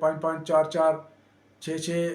5-5 4-4 6-6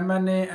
MNA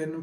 3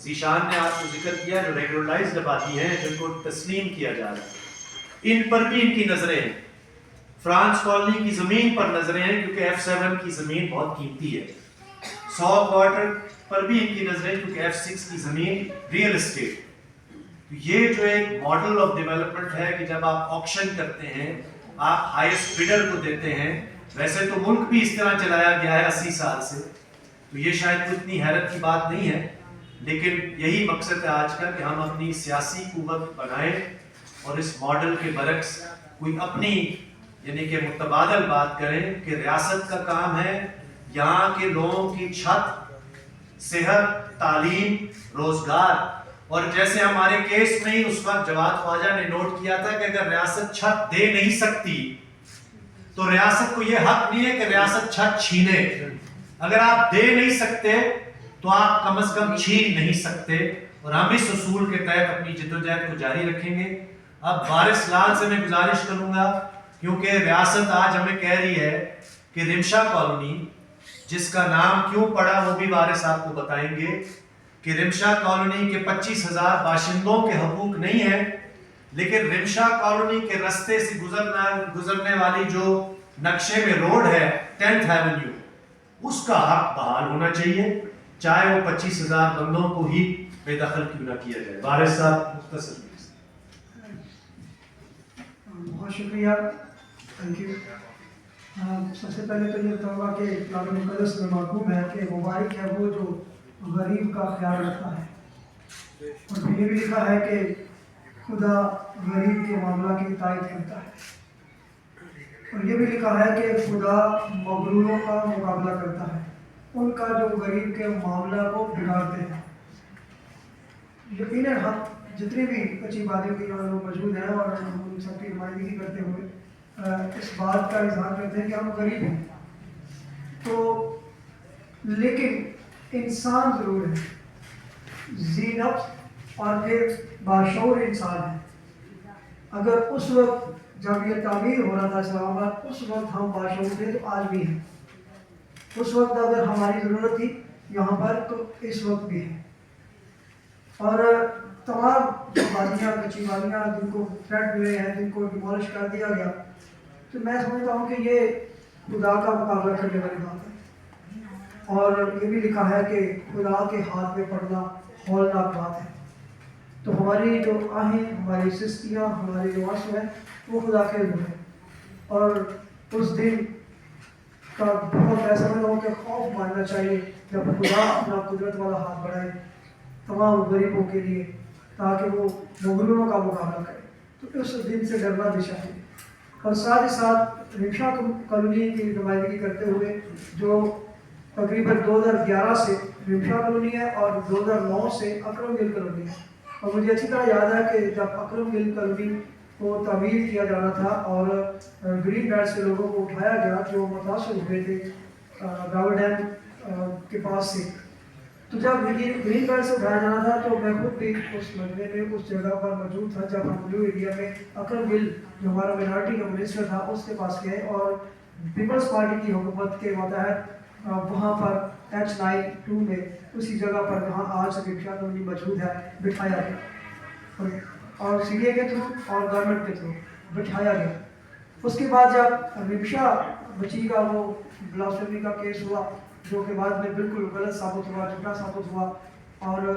Zeeshan نے آپ کو ذکر کیا جو ریگولرائزڈ آبادی ہیں جن کو تسلیم کیا جا رہا ہے ان پر بھی ان کی نظریں ہیں. فرانس کالونی کی زمین پر نظریں ہیں کیونکہ F7 کی زمین بہت قیمتی ہے. 100 کوارٹر پر بھی ان کی نظریں کیونکہ F6 کی زمین ریئل اسٹیٹ. یہ جو ایک ماڈل آف ڈیولپمنٹ ہے کہ جب آپ آکشن کرتے ہیں آپ ہائیسٹ بیڈر کو دیتے ہیں. ویسے تو ملک بھی اس طرح چلایا گیا ہے 80 سال سے, تو یہ شاید کوئی اتنی حیرت کی بات نہیں ہے, لیکن یہی مقصد ہے آج کا کہ ہم اپنی سیاسی قوت بنائیں اور اس ماڈل کے برعکس کوئی اپنی یعنی کہ متبادل بات کریں کہ ریاست کا کام ہے یہاں کے لوگوں کی چھت, صحت, تعلیم, روزگار. اور جیسے ہمارے کیس میں ہی اس وقت جواد خواجہ نے نوٹ کیا تھا کہ اگر ریاست چھت دے نہیں سکتی تو ریاست کو یہ حق نہیں ہے کہ ریاست چھت چھینے. اگر آپ دے نہیں سکتے تو آپ کم از کم چھین نہیں سکتے, اور ہم اس اصول کے تحت اپنی جدوجہد کو جاری رکھیں گے. اب وارث لال سے میں گزارش کروں گا کیونکہ ریاست آج ہمیں کہہ رہی ہے کہ رمشا کالونی, جس کا نام کیوں پڑا وہ بھی وارث آپ کو بتائیں گے, کہ رمشا کالونی کے 25,000 باشندوں کے حقوق نہیں ہیں, لیکن رمشا کالونی کے رستے سے گزرنے والی جو نقشے میں روڈ ہے 10th ایونیو, اس کا حق بحال ہونا چاہیے, چاہے وہ 25,000 بندوں کو ہی بے دخل کیوں نہ کیا جائے. وارث صاحب مختصر. بہت شکریہ, تھینک یو. سب سے پہلے تو یہ بتاؤں گا کہ کلام مقدس میں معلوم ہے کہ مبارک ہے وہ جو غریب کا خیال رکھتا ہے, اور یہ بھی لکھا ہے کہ خدا غریب کے معاملہ کی تائید کرتا ہے, اور یہ بھی لکھا ہے کہ خدا مغروروں کا مقابلہ کرتا ہے, ان کا جو غریب کے معاملہ کو بگاڑتے ہیں. یقیناً ہم جتنی بھی اچھی باتیں کی لوگ موجود ہیں اور ہم ان سب کی نمائندگی کرتے ہوئے اس بات کا اظہار کرتے ہیں کہ ہم غریب ہیں, تو لیکن انسان ضرور ہے, ذی نفس اور پھر باشعور انسان ہے. اگر اس وقت جب یہ تعمیر ہو رہا تھا اسلام آباد اس وقت ہم باشعور تھے تو آج بھی ہیں. اس وقت اگر ہماری ضرورت تھی یہاں پر تو اس وقت بھی ہے. اور تمام جو وادیاں کچی وادیاں جن کو فلیٹ ملے ہیں جن کو ڈیمولش کر دیا گیا, تو میں سمجھتا ہوں کہ یہ خدا کا مقابلہ کرنے والی بات ہے. اور یہ بھی لکھا ہے کہ خدا کے ہاتھ میں پڑنا ہولناک بات ہے. تو ہماری جو آہیں, ہماری سستیاں, ہماری جو آنسو ہیں وہ خدا کے علم ہے. اور اس دن کا بہت ایسا نہ ہو کہ خوف ماننا چاہیے جب خدا اپنا قدرت والا ہاتھ بڑھائے تمام غریبوں کے لیے تاکہ وہ مغروروں کا مقابلہ کرے. تو اس دن سے ڈرنا بھی چاہیے. اور ساتھ ہی ساتھ رمشا کالونی کی نمائندگی کرتے ہوئے جو تقریباً 2011 سے رمشا کالونی ہے اور 2009 سے اکرم گل کالونی ہے. اور مجھے اچھی طرح یاد ہے کہ جب اکرم گل کالونی کو تعمیر کیا جانا تھا اور گرین بیلٹ سے لوگوں کو اٹھایا گیا جو متاثر ہوئے تھے راول ڈیم کے پاس سے, تو جب گرین بیلٹ سے اٹھایا جانا تھا تو میں خود بھی اس مجمع میں اس جگہ پر موجود تھا جب ہم بلو ایریا میں اکرم گل جو ہمارا مینارٹی کا منسٹر تھا اس کے پاس گئے اور پیپلز پارٹی کی حکومت کے ماتحت وہاں پر H92 میں اسی جگہ پر جہاں آج رمشا کالونی موجود ہے بٹھایا گیا, اور سی ڈی اے کے تھرو اور گورنمنٹ کے تھرو بٹھایا گیا. اس کے بعد جب رمشا بچی کا وہ بلاسفیمی کا کیس ہوا جو کہ بعد میں بالکل غلط ثابت ہوا, جھوٹا ثابت ہوا, اور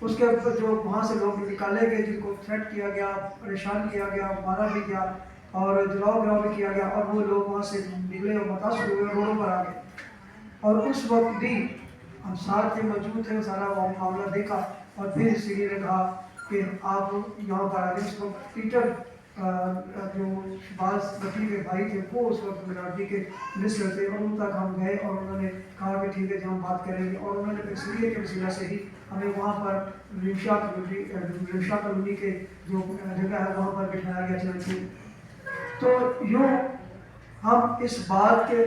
اس کے اوپر جو وہاں سے لوگ نکالے گئے جن کو تھریٹ کیا گیا, پریشان کیا گیا, مارا بھی گیا اور جلاؤ گراؤ بھی کیا گیا, اور وہ لوگ وہاں سے نکلے اور متاثر ہوئے روڈوں پر آ گئے. اور اس وقت بھی ہم ساتھ تھے, موجود تھے, سارا معاملہ دیکھا, اور پھر سی ڈی نے کہا کہ آپ یہاں پر آگے. اس وقت پیٹر جو بعض بٹی کے بھائی تھے وہ اس وقت مینارٹی کے منسٹر تھے, اور ان تک ہم گئے اور انہوں نے کہا کہ ٹھیک ہے جی ہم بات کریں گے, اور انہوں نے پھر سی ڈی اے کے وسیلہ سے ہی ہمیں وہاں پر رمشا کالونی کے جو جگہ ہے وہاں پر بٹھایا گیا چلتے. تو یوں ہم اس بات کے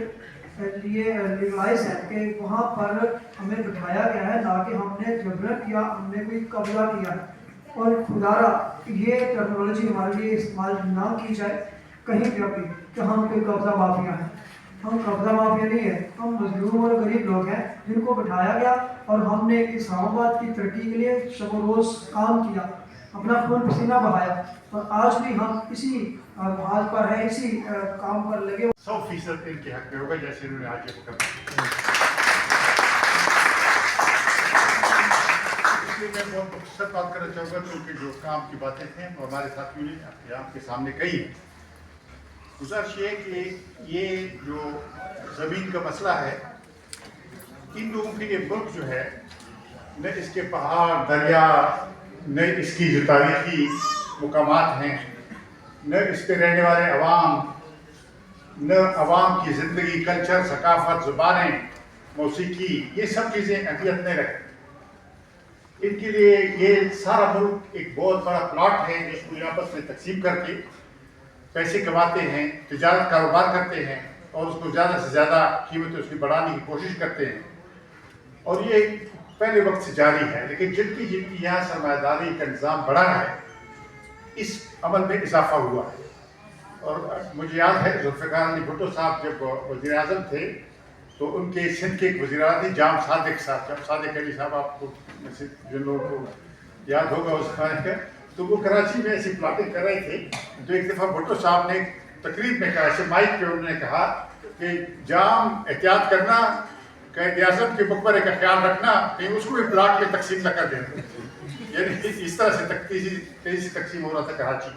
لیے ریلائز ہے کہ وہاں پر ہمیں بٹھایا گیا ہے نہ کہ ہم نے جبرن کیا, ہم نے کوئی قبضہ کیا ہے. اور خدا را یہ ٹیکنالوجی ہمارے لیے استعمال نہ کی جائے کہیں بھی کہ ہم کوئی قبضہ مافیا ہیں. ہم قبضہ مافیا نہیں ہے, ہم مظلوم اور غریب لوگ ہیں جن کو بٹھایا گیا اور ہم نے اسلام آباد کی ترقی کے لیے شب و روز کام کیا، اپنا خون پسینہ بہایا، اور آج بھی ہم اسی حال پر ہیں، اسی کام پر لگے۔ 100% ان کے حق میں ہوگا جیسے انہوں نے آج یہ حکم دیا۔ اس لیے میں بہت مختصر بات کرنا چاہوں گا کیونکہ جو کام کی باتیں تھیں وہ ہمارے ساتھیوں نے آپ کے سامنے کہی ہیں۔ گزارش یہ کہ یہ جو زمین کا مسئلہ ہے، ان لوگوں کے لیے ملک جو ہے، نہ اس کے پہاڑ دریا، نہ اس کی جو تاریخی مقامات ہیں، نہ اس پہ رہنے والے عوام، نہ عوام کی زندگی، کلچر، ثقافت، زبانیں، موسیقی، یہ سب چیزیں اہمیت نہیں رکھتی۔ ان کے لیے یہ سارا ملک ایک بہت بڑا پلاٹ ہے جس کو آپس میں تقسیم کر کے پیسے کماتے ہیں، تجارت کاروبار کرتے ہیں اور اس کو زیادہ سے زیادہ قیمت اس کی بڑھانے کی کوشش کرتے ہیں، اور یہ پہلے وقت سے جاری ہے۔ لیکن جتنی یہاں سرمایہ داری کا نظام بڑھا ہے، اس عمل میں اضافہ ہوا ہے۔ اور مجھے یاد ہے ذوالفقار علی بھٹو صاحب جب وزیر اعظم تھے تو ان کے سندھ کے ایک وزیر اعظم تھے جام صادق صاحب، جب صادق علی صاحب آپ کو جن لوگوں کو یاد ہوگا اس زمانے کا، تو وہ کراچی میں ایسی پلاٹنگ کر رہے تھے تو ایک دفعہ بھٹو صاحب نے تقریب میں کہا، ایسے مائک پہ انہوں نے کہا کہ جام احتیاط کرنا، قائد اعظم کے مقبرے کا خیال رکھنا کہ اس کو بھی پلاٹ میں تقسیم نہ کر دینا۔ یعنی اس طرح سے تیزی سے تقسیم ہو رہا تھا کراچی۔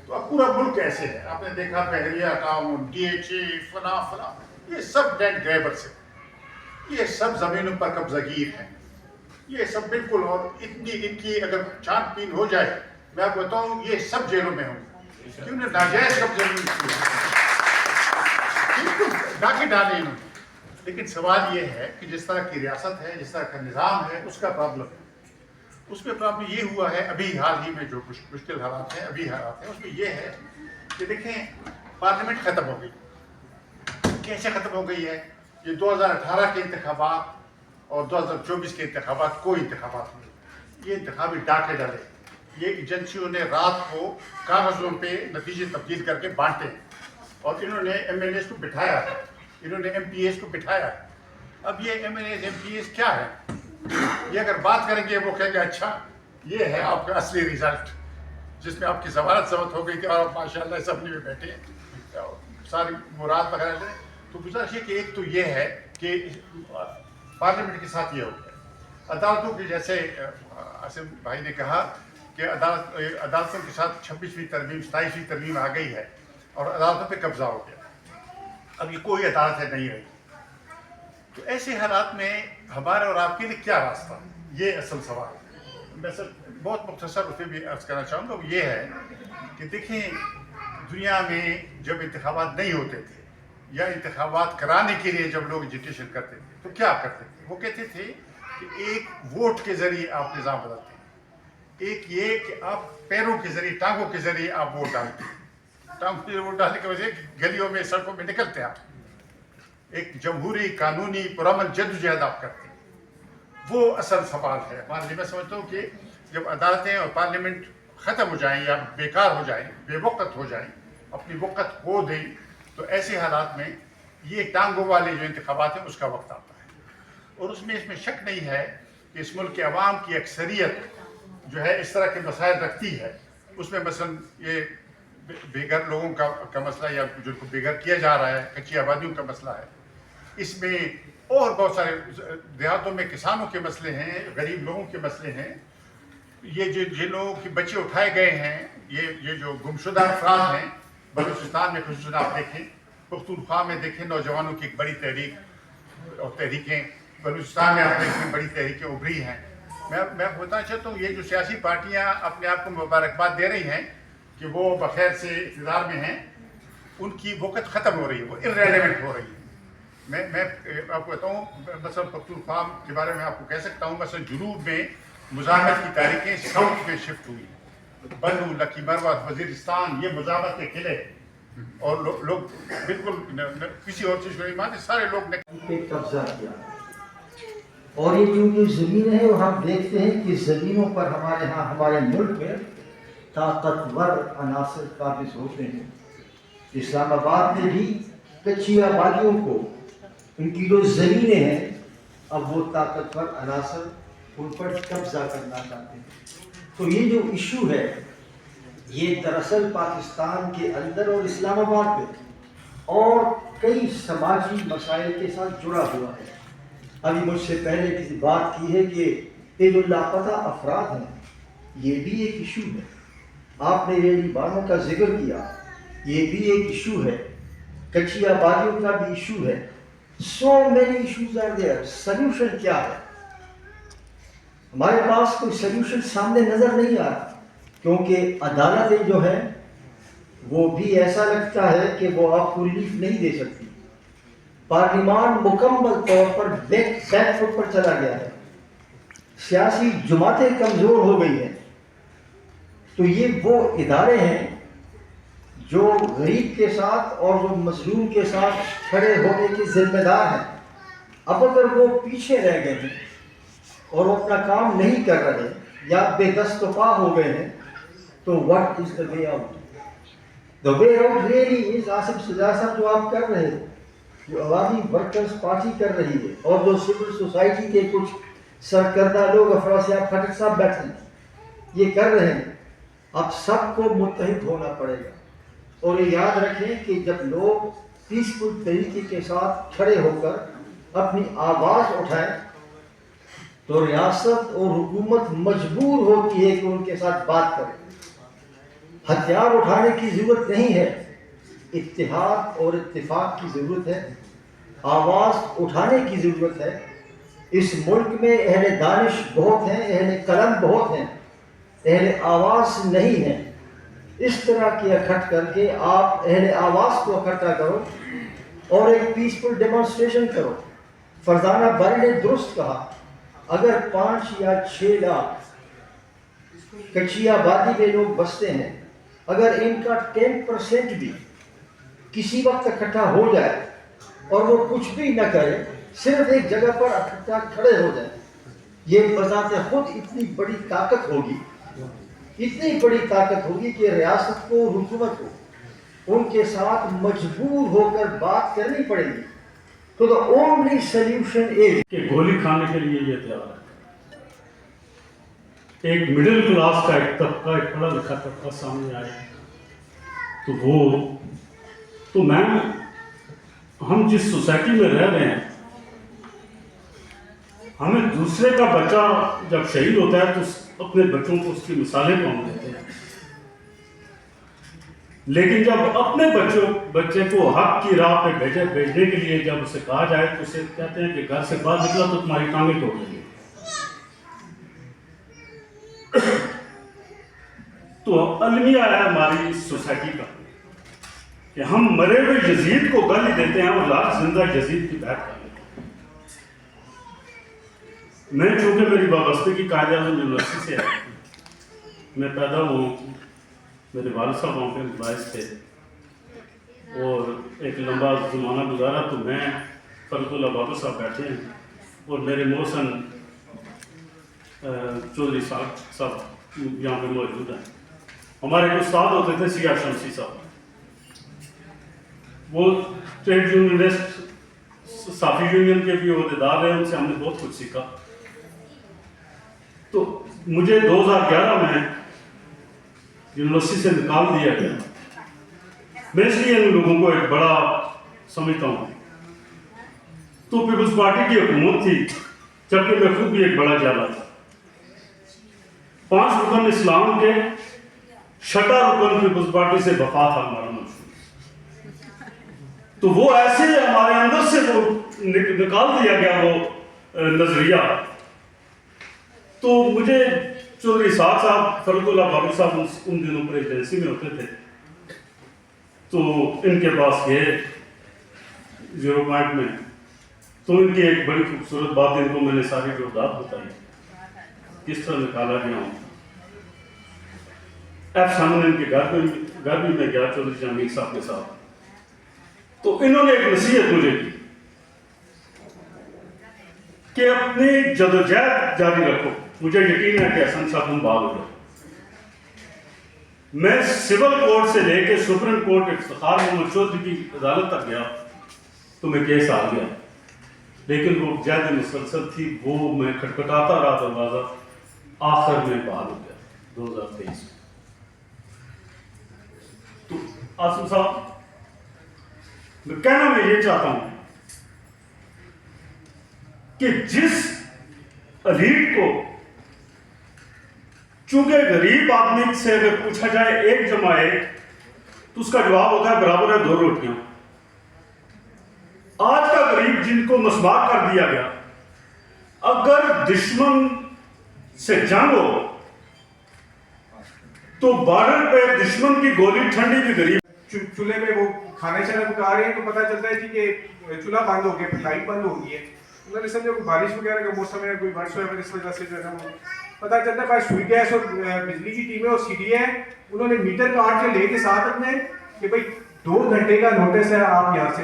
تو اب پورا ملک ایسے ہے، آپ نے دیکھا بحریہ ٹاؤن، ڈی ایچ اے، فلاں یہ سب لینڈ گریبرز ہیں، یہ سب زمینوں پر قبضہ گیر ہیں، یہ سب بالکل۔ اور اتنی ان کی اگر چھان بین ہو جائے، میں آپ کو بتاؤں یہ سب جیلوں میں ہوں کہ انہیں ناجائز قبضے بالکل ڈاکے ڈالے انہوں نے۔ لیکن سوال یہ ہے کہ جس طرح کی ریاست ہے، جس طرح کا نظام ہے، اس کا پرابلم ہے۔ اس میں پرابلم یہ ہوا ہے ابھی حال ہی میں جو مشکل حالات ہیں، ابھی حالات ہیں، اس میں یہ ہے کہ دیکھیں پارلیمنٹ ختم ہو گئی۔ کیسے ختم ہو گئی ہے؟ یہ 2018 کے انتخابات اور 2024 کے انتخابات کوئی انتخابات نہیں، یہ انتخابی ڈاکے ڈالے۔ یہ ایجنسیوں نے رات کو کاغذوں پہ نتیجے تبدیل کر کے بانٹے اور انہوں نے ایم ایل ایز کو بٹھایا، انہوں نے ایم پی ایز کو بٹھایا۔ اب یہ M L As M P As کیا ہے؟ یہ اگر بات کریں گے وہ کہیں گے اچھا یہ ہے آپ کا اصلی ریزلٹ جس میں آپ کی ضمانت ضبط ہو گئی تھی اور آپ ماشاء اللہ اسمبلی میں بیٹھے ہیں، ساری مراد وغیرہ لیں۔ تو گزارش ہے کہ ایک تو یہ ہے کہ پارلیمنٹ کے ساتھ یہ ہو گیا۔ عدالتوں کے جیسے عاصم بھائی نے کہا کہ عدالتوں کے ساتھ 26ویں ترمیم 27ویں ترمیم آ گئی ہے اور عدالتوں پہ قبضہ ہو گیا، اب یہ کوئی عدالتیں نہیں رہی۔ تو ایسے حالات میں ہمارے اور آپ کے لیے کیا راستہ ہے؟ یہ اصل سوال ہے۔ میں سر بہت مختصر اس پہ بھی عرض کرنا چاہوں گا، وہ یہ ہے کہ دیکھیں دنیا میں جب انتخابات نہیں ہوتے تھے یا انتخابات کرانے کے لیے جب لوگ ایجوکیشن کرتے تھے تو کیا کرتے تھے؟ وہ کہتے تھے کہ ایک ووٹ کے ذریعے آپ نظام بدلتے ہیں، ایک یہ کہ آپ پیروں کے ذریعے، ٹانگوں کے ذریعے آپ ووٹ ڈالتے ہیں، ٹانگوں کے ذریعے ووٹ ڈالنے کی وجہ گلیوں میں سڑکوں میں نکلتے ہیں آپ، ایک جمہوری قانونی پرامن جدوجہد آپ کرتے ہیں۔ وہ اصل سوال ہے ہمارے لیے۔ میں سمجھتا ہوں کہ جب عدالتیں اور پارلیمنٹ ختم ہو جائیں یا بیکار ہو جائیں، بے وقت ہو جائیں، اپنی وقت کھو دیں، تو ایسے حالات میں یہ ٹانگوں والے جو انتخابات ہیں اس کا وقت آتا ہے۔ اور اس میں شک نہیں ہے کہ اس ملک کے عوام کی اکثریت جو ہے اس طرح کے مسائل رکھتی ہے۔ اس میں مثلا یہ بے گھر لوگوں کا مسئلہ یا جن کو بے گھر کیا جا رہا ہے، کچی آبادیوں کا مسئلہ ہے، اس میں اور بہت سارے دیہاتوں میں کسانوں کے مسئلے ہیں، غریب لوگوں کے مسئلے ہیں، یہ جن لوگوں کے بچے اٹھائے گئے ہیں، یہ جو گمشدہ افراد ہیں بلوچستان میں خصوصاً آپ دیکھیں، پختونخوا میں دیکھیں نوجوانوں کی ایک بڑی تحریک اور تحریکیں، بلوچستان میں آپ دیکھیں بڑی تحریکیں ابھری ہیں۔ میں آپ بتانا چاہتا ہوں یہ جو سیاسی پارٹیاں اپنے آپ کو مبارکباد دے رہی ہیں کہ وہ بخیر سے اقتدار میں ہیں، ان کی وقت ختم ہو رہی ہے، وہ irrelevant ہو رہی ہے۔ میں آپ کو بتاؤں مثلا پختونخوا کے بارے میں آپ کو کہہ سکتا ہوں، مثلا جنوب میں مزاحمت کی تاریخیں ساؤتھ میں شفٹ ہوئی، بنو، لکی مروہ، وزیرستان، یہ مزاحمت کے قلعے، اور لوگ بالکل کسی اور چیز کو نہیں مانتے، سارے لوگ پہ قبضہ کیا۔ اور یہ جو زمین ہے وہ ہم دیکھتے ہیں کہ زمینوں پر ہمارے ہاں ہمارے ملک میں طاقتور عناصر قابض ہوتے ہیں۔ اسلام آباد میں بھی کچی آبادیوں کو ان کی جو زمینیں ہیں اب وہ طاقتور عناصر ان پر قبضہ کرنا چاہتے ہیں۔ تو یہ جو ایشو ہے یہ دراصل پاکستان کے اندر اور اسلام آباد میں اور کئی سماجی مسائل کے ساتھ جڑا ہوا ہے۔ ابھی مجھ سے پہلے کسی بات کی ہے کہ یہ جو لاپتہ افراد ہیں یہ بھی ایک ایشو ہے۔ آپ نے ریلی بانوں کا ذکر کیا، یہ بھی ایک ایشو ہے۔ کچی آبادیوں کا بھی ایشو ہے۔ So many issues are there. Solution کیا ہے؟ ہمارے پاس کوئی سلیوشن سامنے نظر نہیں آ رہا، کیونکہ عدالتیں جو ہیں وہ بھی ایسا لگتا ہے کہ وہ آپ کو ریلیف نہیں دے سکتی۔ پارلیمان مکمل طور پر بیک فٹ پر چلا گیا ہے، سیاسی جماعتیں کمزور ہو گئی ہیں۔ تو یہ وہ ادارے ہیں جو غریب کے ساتھ اور جو مظلوم کے ساتھ کھڑے ہونے کے ذمہ دار ہیں۔ اب اگر وہ پیچھے رہ گئے ہیں اور وہ اپنا کام نہیں کر رہے یا بے دست و پا ہو گئے ہیں تو what is the way out؟ The way out really is Asif Sajjad صاحب جو آپ کر رہے ہیں، جو عوامی ورکرز پارٹی کر رہی ہے اور جو سول سوسائٹی کے کچھ سرکردہ لوگ افراسیاب خٹک صاحب بیٹھے ہیں یہ کر رہے ہیں، اب سب کو متحد ہونا پڑے گا۔ اور یہ یاد رکھیں کہ جب لوگ پیسفل طریقے کے ساتھ کھڑے ہو کر اپنی آواز اٹھائیں تو ریاست اور حکومت مجبور ہوتی ہے کہ ان کے ساتھ بات کرے۔ ہتھیار اٹھانے کی ضرورت نہیں ہے، اتحاد اور اتفاق کی ضرورت ہے، آواز اٹھانے کی ضرورت ہے۔ اس ملک میں اہل دانش بہت ہیں، اہل قلم بہت ہیں، اہل آواز نہیں ہیں۔ اس طرح کے اکٹھ کر کے آپ اہل آواز کو اکٹھا کرو اور ایک پیسفل ڈیمانسٹریشن کرو۔ فرزانہ باری نے درست کہا، اگر 5 یا 6 لاکھ کچی آبادی میں لوگ بستے ہیں، اگر ان کا 10% بھی کسی وقت اکٹھا ہو جائے اور وہ کچھ بھی نہ کرے، صرف ایک جگہ پر اکٹھا کھڑے ہو جائے، یہ بذات خود اتنی بڑی طاقت ہوگی، اتنی بڑی طاقت ہوگی کہ ریاست کو، حکومت کو ان کے ساتھ مجبور ہو کر بات کرنی پڑے گی۔ تو the only solution is کہ گولی کھانے کے لیے یہ تیار ہے۔ ایک مڈل کلاس کا ایک طبقہ، ایک پڑھا لکھا طبقہ سامنے آئے تو میم ہم جس سوسائٹی میں رہ رہے ہیں، ہمیں دوسرے کا بچہ جب شہید ہوتا ہے تو اپنے بچوں کو اس کی مثالیں کون دیتے ہیں، لیکن جب اپنے بچے کو حق کی راہ پہ بھیجنے کے لیے جب اسے کہا جائے تو اسے کہتے ہیں کہ گھر سے باہر نکلا تو تمہاری ٹانگیں توڑ دیں گے۔ تو المیہ ہے ہماری اس سوسائٹی کا کہ ہم مرے ہوئے یزید کو گالی دیتے ہیں اور لاکھ زندہ یزید کی بیعت کر لیتے ہیں۔ میں چونکہ میری وابستگی قائد اعظم یونیورسٹی سے ہے، میں پیدا ہوں، میرے والد صاحب وہاں پہ باعث تھے اور ایک لمبا زمانہ گزارا، تو میں فلک اللہ بابر صاحب بیٹھے ہیں اور میرے محسن چودھری صاحب یہاں پہ موجود ہیں۔ ہمارے ایک استاد ہوتے تھے سیاہ شمسی صاحب، وہ ٹریڈ یونینسٹ صافی یونین کے بھی عہدیدار ہیں، ان سے ہم نے بہت کچھ سیکھا۔ تو مجھے 2011 میں یونیورسٹی سے نکال دیا گیا۔ میں اس لیے ان لوگوں کو ایک بڑا سمجھتا ہوں۔ تو پیپلز پارٹی کی حکومت تھی جبکہ میں خود بھی ایک بڑا جالا تھا۔ 5 رکن اسلام کے 6واں رکن پیپلز پارٹی سے وفا تھا ہمارا منشور۔ تو وہ ایسے ہمارے اندر سے وہ نکال دیا گیا وہ نظریہ۔ تو مجھے چودھری صاحب فلک اللہ بابر صاحب ان دنوں پریزیڈنسی میں ہوتے تھے، تو ان کے پاس گئے 0 پوائنٹ میں، تو ان کی ایک بڑی خوبصورت بات ان کو میں نے ساری جوابات بتائی کس طرح نکالا گیا ہوں۔ سامنے ان کے گھر بھی میں گیا چودھری جہانگیر صاحب کے ساتھ، تو انہوں نے ایک نصیحت مجھے کی کہ اپنی جدوجہد جاری رکھو۔ مجھے یقین ہے کہ حسن صاحب ہم بات ہو جائے۔ میں سول کورٹ سے لے کے سپریم کورٹ افتخار محمد چودھری کی عدالت تک گیا تو میں کیس آ گیا۔ لیکن وہ جد مسلسل تھی، وہ میں کھٹکھٹاتا رہا دروازہ، آخر میں بحال ہو گیا 2023 میں۔ تو آصف صاحب، میں کہنا میں یہ چاہتا ہوں کہ جس ایلیٹ کو، چونکہ غریب آدمی سے اگر پوچھا جائے 1 جمع 1 تو اس کا جواب ہوتا ہے برابر ہے 2 روٹیاں۔ آج کا غریب جن کو مسمار کر دیا گیا، اگر دشمن سے جنگ ہو تو بارڈر پہ دشمن کی گولی ٹھنڈی بھی غریب۔ چولہے میں وہ کھانا شانا پکا رہے ہیں تو پتہ چلتا ہے کہ چولہا بند ہو گیا، لائٹ بند ہو گئی ہے۔ انہوں نے سمجھا کوئی بارش وغیرہ کا موسم ہے، کوئی برس ہوا ہے، اس وجہ سے جو ہے نا وہ پتہ چلتا ہے بس سوئی گیس اور بجلی کی ٹیمیں اور CDA ہے، انہوں نے میٹر کاٹ کے لے کے ساتھ اپنے کہ بھائی 2 گھنٹے کا نوٹس ہے، آپ یہاں سے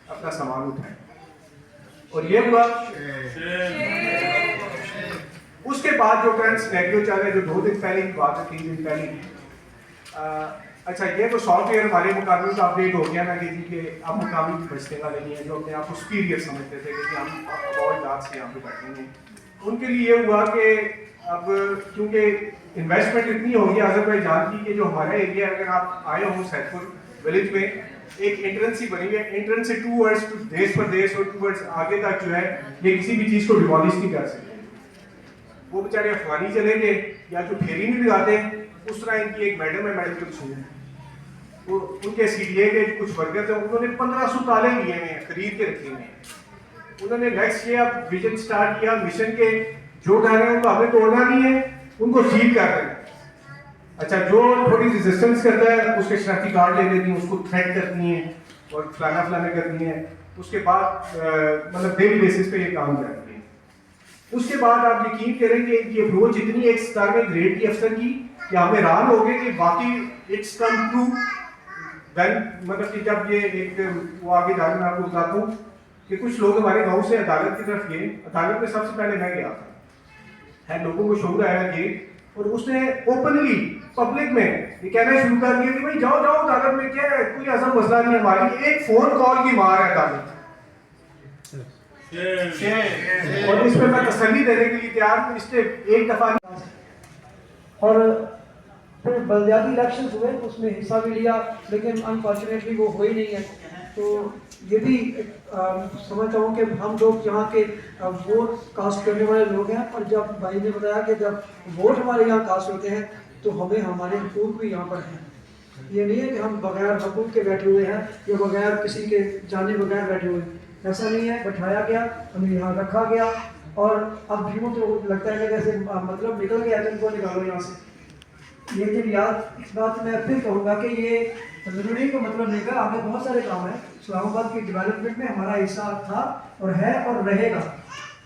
اپنا سامان اٹھائیں۔ اور یہ ہوا۔ اس کے بعد جو کرنٹ سینیریو چل رہا ہے، جو 2 دن پہلے کی بات ہے، 3 دن پہلے کی، اچھا یہ تو سافٹ ویئر ہمارے مقامی کا اپڈیٹ ہو گیا نا کہ اب مقامی بچنے والے نہیں ہیں جو اپنے آپ کو سپیریئر سمجھتے تھے کہ ہم بہت ذات سے یہاں پہ بیٹھیں گے۔ ان کے لیے یہ ہوا کہ اب کیونکہ انویسٹمنٹ اتنی ہوگی آذربائیجان کی کہ جو ہمارا ایریا اگر آپ آئے ہوں سیٹ پور ولیج میں ایک انٹرنس ہی بنی ہے، انٹرنس سے ٹوورڈز دیش پردیش اور ٹوورڈز آگے تک جو ہے یہ کسی بھی چیز کو ڈیمالش نہیں کر سکتے۔ وہ بیچارے افغانی چلیں گے یا جو پھیری نہیں لگاتے، اس طرح ان کی ایک میڈم ہے، میڈم کلثوم، وہ ان کے CDA کے کچھ ورکرز ہیں، انہوں نے 1500 تالے لیے ہوئے ہیں، خرید کے رکھے ہوئے ہیں۔ انہوں نے نیکسٹ یہ اب ویژن سٹارٹ کیا مشن کے، جو گھر ہیں ان کو ہمیں توڑنا نہیں ہے، ان کو سیل کر دیں۔ اچھا جو تھوڑی ریزسٹنس کرتا ہے اس کے شناختی کارڈ لے لیتی ہیں، اس کو تھریٹ کرتی ہیں اور فلانا کرتی ہیں، اس کے بعد مطلب ڈیلی بیسس پہ یہ کام کرتی ہیں۔ اس کے بعد آپ یقین کریں کہ یہ اپروچ اتنی ایک سٹار میں گریڈ کی افسر کی کہ ہم حیران ہو گئے کہ واقعی اٹس کم ٹرو وین، مطلب کہ جب یہ ایک وہ آگے جا کے میں آپ کو بتاتا ہوں کہ کچھ لوگ ہمارے گاؤں سے عدالت کی طرف گئے، عدالت میں سب سے پہلے میں گیا تھا، لوگوں کو شعور آیا گیٹ، اور اس نے اوپنلی پبلک میں یہ کہنا شروع کر دیا کہ بھائی جاؤ عدالت میں، کیا ہے کوئی اصل مسئلہ نہیں ہے، ہماری ایک فون کال کی مار ہے عدالت۔ اور اس پہ میں تسلی دینے کے لیے تیار ہوں، اس نے ایک دفعہ اور پھر بلدیاتی الیکشنز ہوئے، اس میں حصہ بھی لیا، لیکن انفارچونیٹلی وہ ہوئی نہیں ہے۔ تو یہ بھی سمجھتا ہوں کہ ہم لوگ یہاں کے ووٹ کاسٹ کرنے والے لوگ ہیں، اور جب بھائی نے بتایا کہ جب ووٹ ہمارے یہاں کاسٹ ہوتے ہیں تو ہمیں ہمارے حقوق بھی یہاں پر ہیں۔ یہ نہیں ہے کہ ہم بغیر حقوق کے بیٹھے ہوئے ہیں یا بغیر کسی کے جانے بغیر بیٹھے ہوئے ہیں، ایسا نہیں ہے۔ بٹھایا گیا، ہمیں یہاں رکھا گیا، اور اب بھی تو لگتا ہے کہ جیسے مطلب نکل گیا ہے، ان کو نکالو یہاں سے۔ یہ دن یاد، اس بات میں پھر کہوں گا کہ یہ ضروری کا مطلب نہیں کہ ہمیں بہت سارے کام ہیں، اسلام آباد کی ڈیولپمنٹ میں ہمارا حصہ تھا اور ہے اور رہے گا،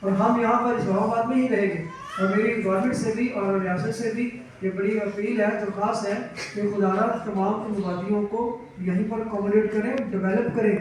اور ہم یہاں پر اسلام آباد میں ہی رہیں گے۔ اور میری گورنمنٹ سے بھی اور ریاست سے بھی یہ بڑی اپیل ہے، درخواست ہے کہ خدا را تمام ان وادیوں کو یہیں پر اکوموڈیٹ کریں، ڈیولپ کریں۔